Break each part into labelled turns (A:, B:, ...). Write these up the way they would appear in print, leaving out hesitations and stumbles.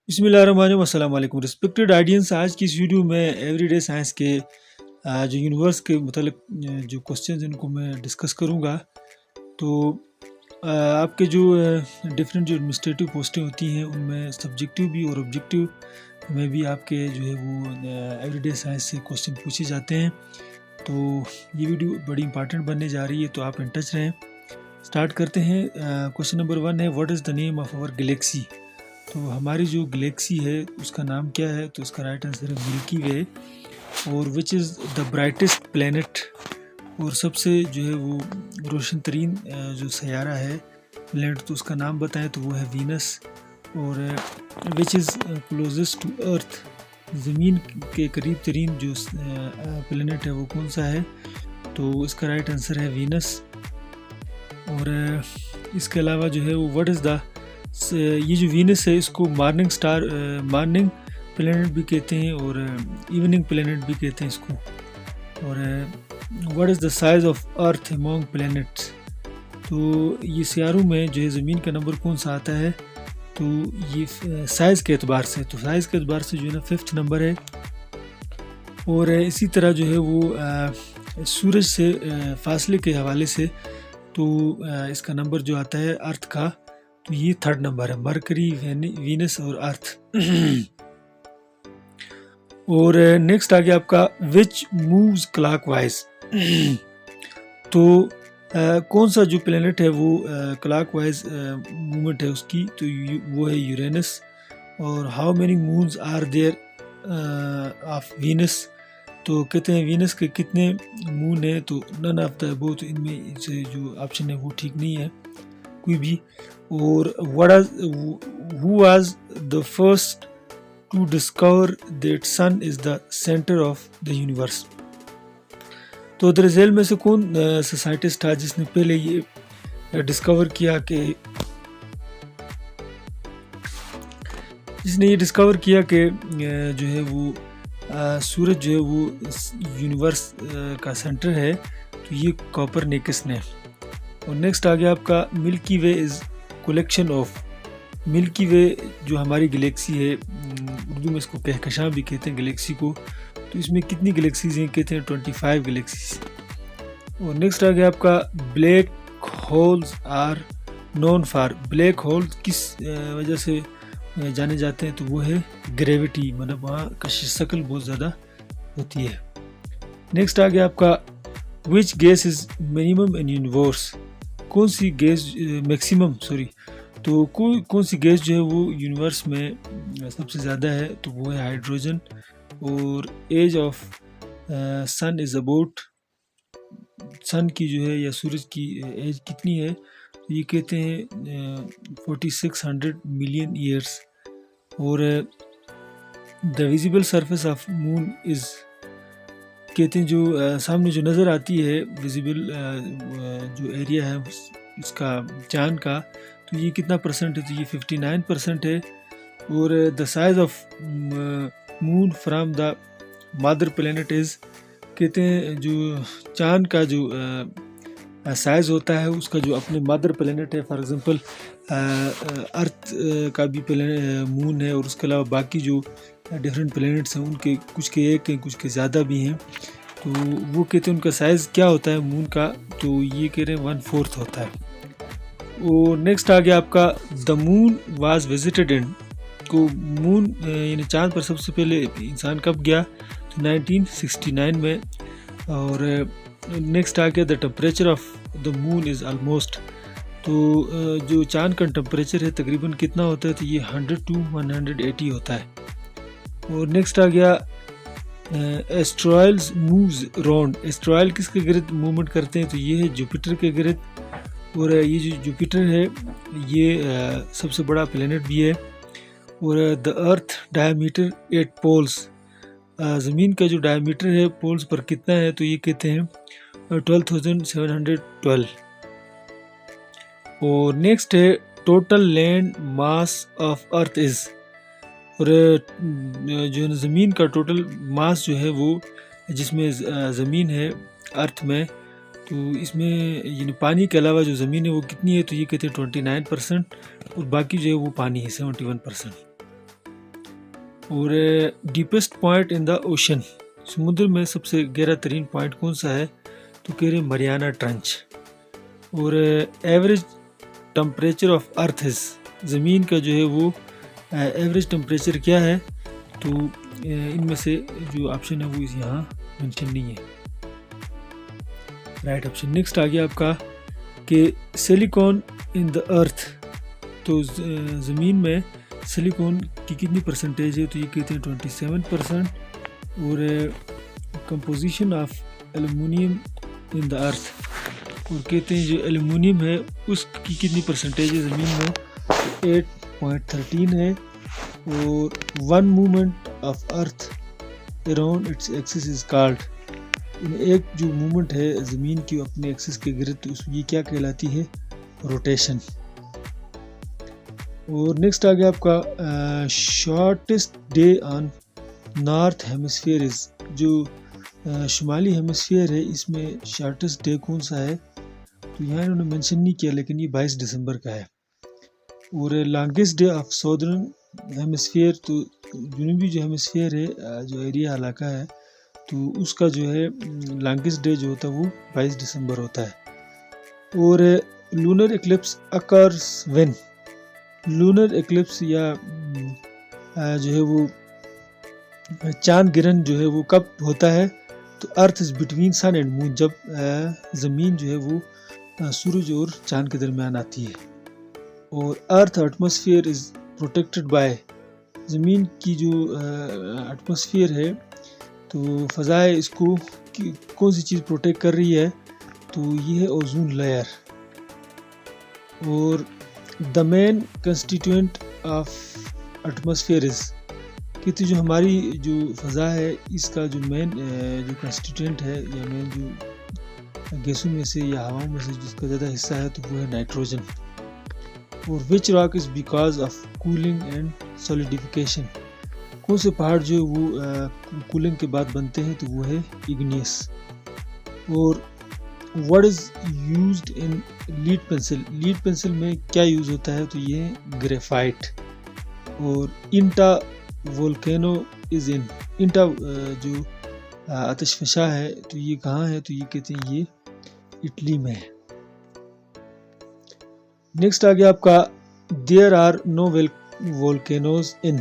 A: बिस्मिल्लाहिर्रहमानिर्रहीम, अस्सलाम वालेकुम रिस्पेक्टेड ऑडियंस। आज की इस वीडियो में एवरीडे साइंस के जो यूनिवर्स के मतलब जो क्वेश्चंस हैं उनको मैं डिस्कस करूंगा। तो आपके जो डिफरेंट जो एडमिनिस्ट्रेटिव पोस्टें होती हैं उनमें सब्जेक्टिव भी और ऑब्जेक्टिव में भी आपके जो है वो एवरीडे साइंस से क्वेश्चन पूछे जाते हैं। तो ये वीडियो बड़ी इंपॉर्टेंट बनने जा रही है, तो आप इन टच रहें। स्टार्ट करते हैं। क्वेश्चन नंबर 1 है, what is the name of our galaxy. तो हमारी जो गैलेक्सी है उसका नाम क्या है? तो इसका राइट आंसर है मिल्की वे। और which is the brightest planet, और सबसे जो है वो रोशन तरीन जो सयारा है प्लेनेट, तो उसका नाम बताएं तो वो है वीनस। और which is closest to Earth, ज़मीन के करीब तरीन जो प्लेनेट है वो कौन सा है? तो इसका राइट आंसर है वीनस। और इसके अलावा जो है वो व्हाट इज़ द, ये जो वीनस है इसको मॉर्निंग स्टार, मॉर्निंग प्लेनेट भी कहते हैं और इवनिंग प्लेनेट भी कहते हैं इसको। और what is the size of earth among planets, तो ये सियारों में जो है ज़मीन का नंबर कौन सा आता है? तो ये साइज़ के एतबार से, तो साइज़ के एतबार से जो है ना 5th नंबर है। और इसी तरह जो है वो सूरज से फासले के हवाले से तो इसका नंबर जो आता है अर्थ का, तो ये 3rd नंबर है, मरकरी, वीनस और अर्थ। और नेक्स्ट आ गया आपका विच मूव्स क्लॉकवाइज। तो कौन सा जो प्लेनेट है वो क्लॉकवाइज मूवमेंट है उसकी? तो वो है यूरेनस। और how many moons are there of Venus, तो कहते हैं वीनस के कितने मून है? तो नन ऑफ द अबव, तो इनमें से जो ऑप्शन है वो ठीक नहीं है कोई भी। और who was the first to discover that sun is the centre of the universe, तो दरअसल में से कौन साइंटिस्ट था जिसने पहले ये डिस्कवर किया कि जो है वो सूरज जो है वो यूनिवर्स का सेंटर है, तो ये कोपरनिकस ने। और नेक्स्ट आ गया आपका Milky Way is collection of, Milky Way जो हमारी गैलेक्सी है, उर्दू में इसको कहकशां भी कहते हैं गैलेक्सी को। तो इसमें कितनी गैलेक्सीज हैं? कहते हैं 25 गैलेक्सीज। और नेक्स्ट आ गया आपका black holes are known for, black hole किस वजह से जाने जाते हैं? तो वो है ग्रेविटी, मतलब वहाँ कशिश शक्ल बहुत ज़्यादा होती है। नेक्स्ट आ गया आपका which gas is minimum in universe, कौन सी गैस मैक्सिमम, सॉरी, तो कौन सी गैस जो है वो यूनिवर्स में सबसे ज़्यादा है? तो वो है हाइड्रोजन। और age of sun is about, sun की जो है या सूरज की एज कितनी है? तो ये कहते हैं 4600 मिलियन ईयर्स। और the visible surface of moon is, कहते हैं जो सामने जो नज़र आती है विजिबल जो एरिया है इसका चांद का, तो ये कितना परसेंट है? तो ये 59% है। और the size of moon from the mother planet is, कहते हैं जो चांद का जो साइज़ होता है उसका जो अपने मदर प्लेनेट है, फॉर एग्जांपल अर्थ का भी मून है, और उसके अलावा बाकी जो डिफरेंट प्लेनेट्स हैं उनके कुछ के एक हैं, कुछ के ज़्यादा भी हैं। तो वो कहते हैं उनका साइज़ क्या होता है मून का? तो ये कह रहे हैं 1/4 होता है। और नेक्स्ट आ गया आपका the moon was visited in, को मून यानी चाँद पर सबसे पहले इंसान कब गया? तो 1969 में। और नेक्स्ट आ गया the temperature of the moon is almost, तो जो चाँद का टेम्परेचर है तकरीबन कितना होता है? तो ये 100 to 180 होता है। और नेक्स्ट आ गया एस्ट्रॉयल्स मूव्स राउंड, एस्ट्रॉयल किसके गिर्द मूवमेंट करते हैं? तो ये है जुपिटर के गिर्द। और ये जो जुपिटर है ये सबसे बड़ा प्लेनेट भी है। और द अर्थ डायमीटर 8 पोल्स, ज़मीन का जो डायमीटर है पोल्स पर कितना है? तो ये कहते हैं 12,712। और नेक्स्ट है total land mass of earth is, और जो है ज़मीन का टोटल मास जो है वो जिसमें ज़मीन है अर्थ में, तो इसमें यानी पानी के अलावा जो ज़मीन है वो कितनी है? तो ये कहते हैं 29%, और बाकी जो है वो पानी है 71%। और deepest point in the ocean, समुद्र में सबसे गहरा तरीन पॉइंट कौन सा है, तो कह रहे मरियाना ट्रंच। और average temperature of earth is, ज़मीन का जो है वो एवरेज टेम्परेचर क्या है, तो इनमें से जो ऑप्शन है वो इस यहाँ मेंशन नहीं है, राइट ऑप्शन। नेक्स्ट आ गया आपका कि सिलिकॉन इन द अर्थ, तो ज़मीन में सिलिकॉन की कितनी परसेंटेज है, तो ये कहते हैं 27%। और composition of aluminium in the earth, और कहते हैं जो एल्युमिनियम है उसकी कितनी परसेंटेज है ज़मीन में, 8.13 है। और one movement of earth around its axis is called, एक जो मूवमेंट है ज़मीन की अपने एक्सिस के गिर्द, तो ये क्या कहलाती है, रोटेशन। और नेक्स्ट आ गया आपका shortest day on north hemisphere is, जो शुमाली हेमिस्फीयर है इसमें शॉर्टेस्ट डे कौन सा है, तो यहाँ इन्होंने मेंशन नहीं किया, लेकिन ये 22 दिसंबर का है। और longest day of southern hemisphere, तो जुनूबी जो हेमिस्फीयर है, जो एरिया इलाका है, तो उसका जो है लॉन्गेस्ट डे जो होता है वो 22 दिसंबर होता है। और lunar Eclipse occurs when, lunar Eclipse या जो है वो चांद गिरन जो है वो कब होता है, तो Earth is between sun and moon, जब ज़मीन जो है वो सूरज और चांद के दरमियान आती है। और earth atmosphere is protected by, ज़मीन की जो एटमॉस्फेयर है, तो फ़ज़ा है, इसको कौन सी चीज़ प्रोटेक्ट कर रही है, तो ये है ओजोन लेयर। और the main constituent of atmosphere is, कहते जो हमारी जो फ़ज़ा है इसका जो मेन जो कंस्टिट्यूएंट है या मेन जो गैसों में से या हवाओं में से जिसका ज़्यादा हिस्सा है, तो वो है नाइट्रोजन। और which rock is because of cooling and solidification, कौन से पहाड़ जो है वो कूलिंग के बाद बनते हैं, तो वो है इग्नियस। और what is used in lead pencil, lead pencil में क्या यूज़ होता है, तो ये है ग्रेफाइट। और इंटा वोल्केनो इज इन, इंटा जो आतिशफशा है, तो ये कहाँ है, तो ये कहते हैं ये इटली में है। नेक्स्ट आ गया आपका देयर आर नो वोल्केनोज इन,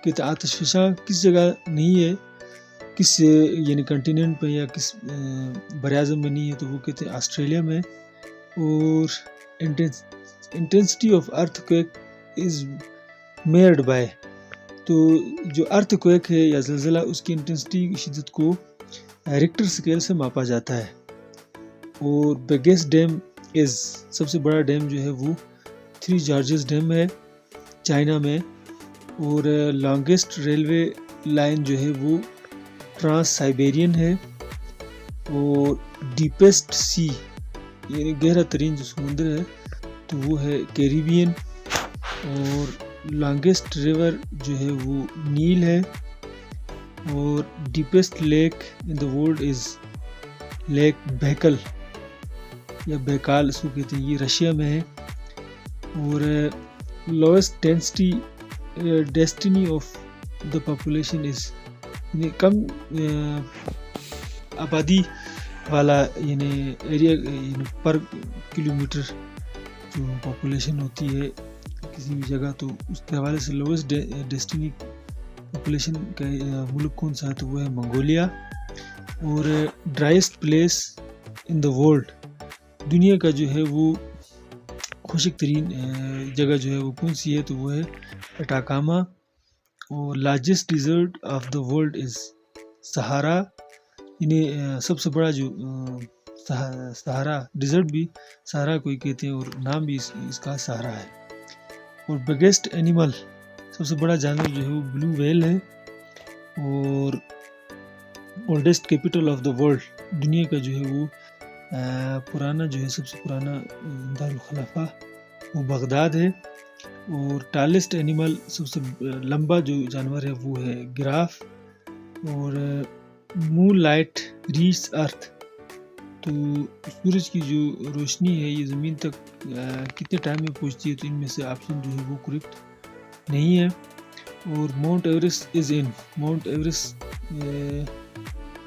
A: कहते आतिशफशा किस जगह नहीं है, किस यानी कंटिनेंट पे या किस बराज़म में नहीं है, तो वो कहते हैं ऑस्ट्रेलिया में। और intensity of earthquake is measured by, तो जो अर्थक्वेक है या ज़लज़ला, उसकी इंटेंसिटी की शिद्दत को रिक्टर स्केल से मापा जाता है। और बिगेस्ट डैम इज़, सबसे बड़ा डैम जो है वो 3 जॉर्जेस डैम है चाइना में। और लॉन्गेस्ट रेलवे लाइन जो है वो ट्रांस साइबेरियन है। और डीपेस्ट सी यानी गहरा तरीन जो समुद्र है, तो वो है कैरिबियन। और लॉन्गेस्ट रिवर जो है वो नील है। और deepest lake in the world is lake Baikal या बैकाल, इसको कहते हैं, ये रशिया में है। और lowest density of the population is, यानी कम आबादी वाला यानी एरिया यानी पर किलोमीटर जो पॉपुलेशन होती है किसी भी जगह, तो उसके हवाले से लोवेस्ट डेस्टिनी पॉपुलेशन का मुल्क कौन सा है, तो वो है मंगोलिया। और driest place in the world, दुनिया का जो है वो खुशक तरीन जगह जो है वो कौन सी है, तो वो है अटाकामा। और largest desert of the world is Sahara, यानी सबसे बड़ा जो सहारा डिज़र्ट भी सहारा कोई कहते हैं, और नाम भी इसका सहारा है। और बिगेस्ट एनिमल, सबसे बड़ा जानवर जो है वो ब्लू व्हेल है। और oldest capital of the world, दुनिया का जो है वो पुराना जो है सबसे पुराना दारुल खलाफा वो बगदाद है। और टालेस्ट एनिमल, सबसे लंबा जो जानवर है वो है गिराफ। और मून लाइट रीच अर्थ, तो सूरज की जो रोशनी है ये ज़मीन तक कितने टाइम में पहुंचती है, तो इनमें से ऑप्शन जो है वो करेक्ट नहीं है। और mount Everest is in, mount Everest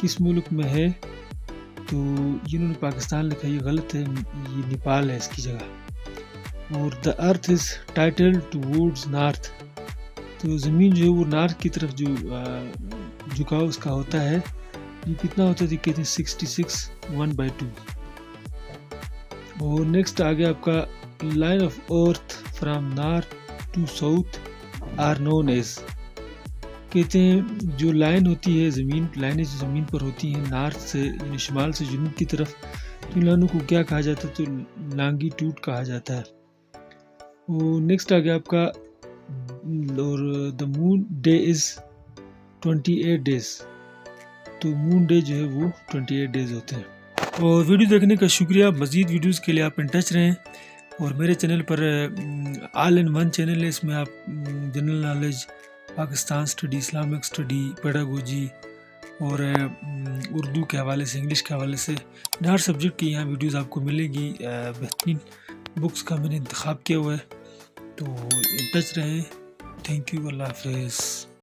A: किस मुल्क में है? तो इन्होंने पाकिस्तान लिखा, ये गलत है, ये नेपाल है इसकी जगह। और the earth is title towards north, तो ज़मीन जो है वो नॉर्थ की तरफ जो झुकाव उसका होता है, ये कितना होता है? कहते हैं 66 1/2। और नेक्स्ट आ गया आपका line of earth from north to south are known as, कहते हैं जो लाइन होती है ज़मीन, लाइनें जो ज़मीन पर होती हैं नॉर्थ से यानी शुमाल से जनूब की तरफ, तो इन लाइनों को क्या कहा जाता है? तो लॉन्गिट्यूड कहा जाता है। और नेक्स्ट आ गया आपका और the moon day is 28 days, तो मून डे जो है वो 28 डेज होते हैं। और वीडियो देखने का शुक्रिया। मज़ीद वीडियोस के लिए आप इन टच रहें। और मेरे चैनल पर ऑल इन वन चैनल है, इसमें आप general knowledge, Pakistan study, Islamic study, pedagogy और उर्दू के हवाले से, इंग्लिश के हवाले से हर सब्जेक्ट की यहाँ वीडियोस आपको मिलेगी। बेहतरीन बुक्स का मैंने इंतखाब किया हुआ है, तो इन टच रहें। थैंक यू, अल्लाह हाफिज़।